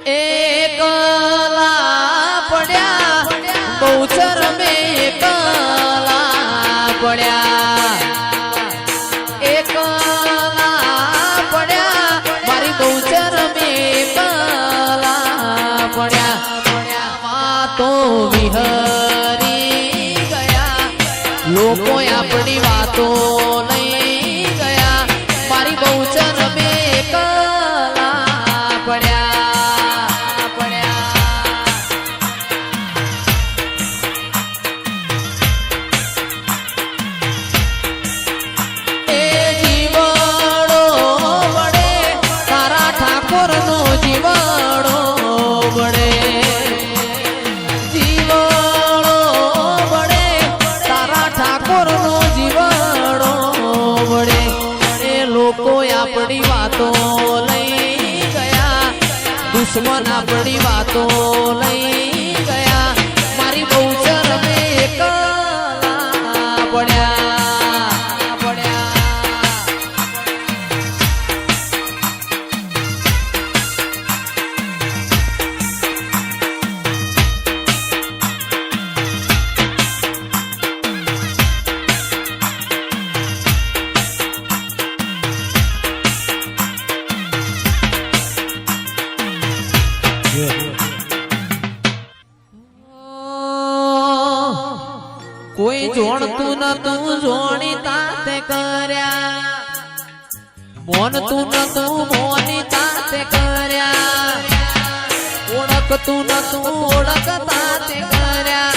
એકલા પડ્યા બહુચર મેં એકલા પડ્યા એકલા પડ્યા મારી બહુચર મેં એકલા પડ્યા વાતો વિહરી ગયા લોકો આપણી વાતો લઈ ગયા મારી બહુચર મેં એકલા પડ્યા આપણી વાતો લઈ ગયા દુશ્મન આપણી વાતો લઈ ગયા મારી બહુચર મેં એકલા પડ્યા કોઈ જોણતું નતું જોણી તાતે કર્યા મોનતું નતું મોની તાતે કર્યા ઓળખતું નતું ઓળખ તાતે કર્યા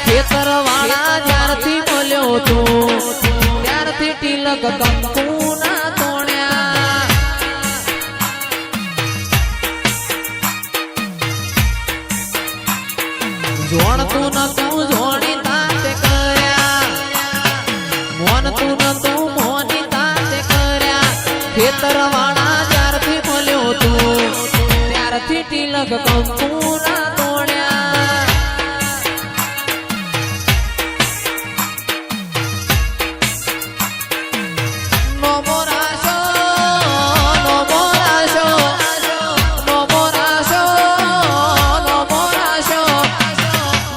ખેતર વાળા જ્યારથી મળ્યો તું ત્યારથી તિલક કંકુ ના તોડ્યા જોણતું નતું જોણી તાતે કર્યા મોનતું નતું મોની તાતે કર્યા ખેતર વાળા જ્યારથી મળ્યો તું ત્યારથી તિલક કંકુ ના તોડ્યા નો મોરાશો નો મોરાશો નો મોરાશો નો મોરાશો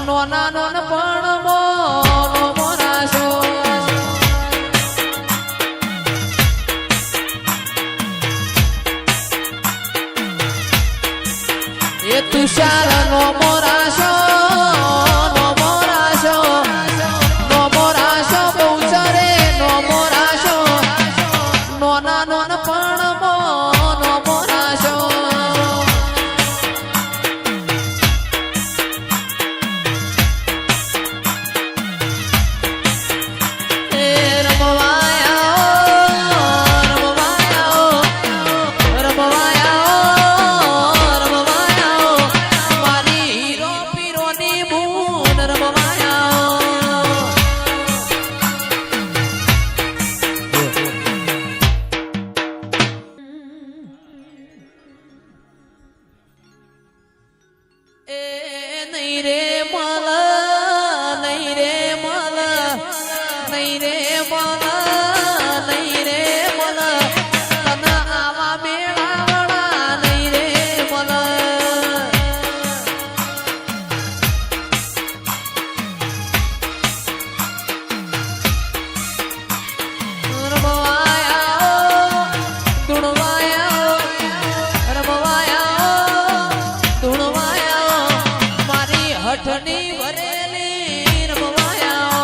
નોના નોન પણ મોનો મોરાશો એ તુષાર નો મોરાશો નો મોરાશો નો મોરાશો બહુચરે નો મોરાશો નોના નોન પણ મોનો મોરાશો નહીં રે મલ નહીં રે મલ નહીં રે મલ નહીં રે મલ તને આવા મેળાવડા નહીં રે મલ રમવાયા ધૂણવાયા રમવાયા ધૂણવાયા હઠની વરેલી રમવાયા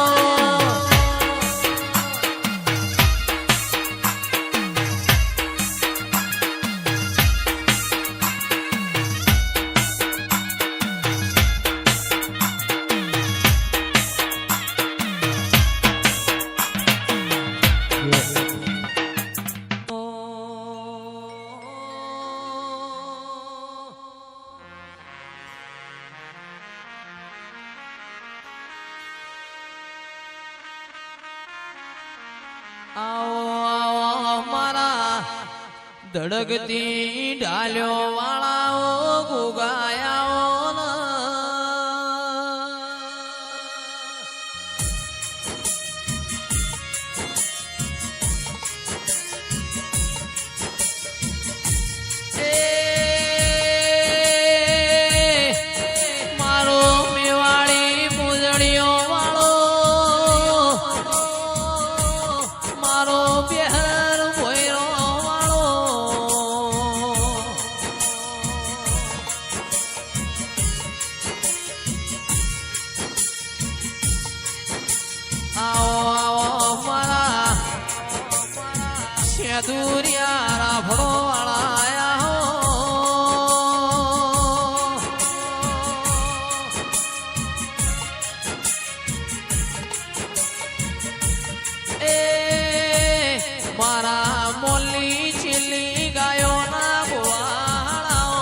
આવો મારા ધડકતી ઢાલ્યો વાળાઓ ગુગાયાઓ મેદુરિયા રાફડો વાળા આયા હો એ મારા મોલી ચીલી ગાયો ના ગોવાળાઓ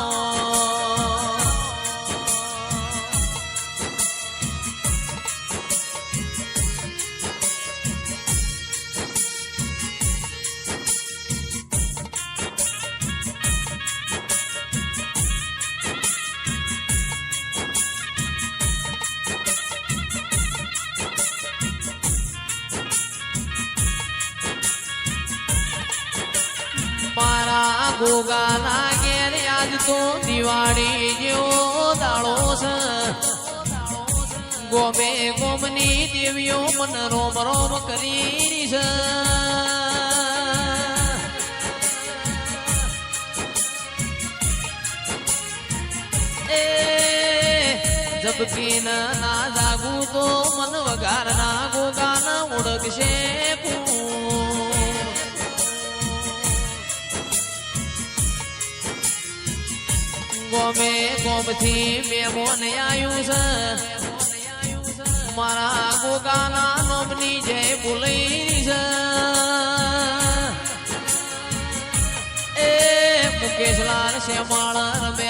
મારા ગોગાના ઘેર આજ તો દિવાળી જેવો દાડો છે ગોમે ગોમની દેવીઓ મન રોમ રોમ કરી છે એ જબકી ના જાગું તો મન વગાર ના ગોગાના ઓળખશે ગોમે ગોમથી મેમોન આયું છે મારા ગોગાના નોમની જય બોલી છે એ મુકેશલાલ શ્યામાળ રમે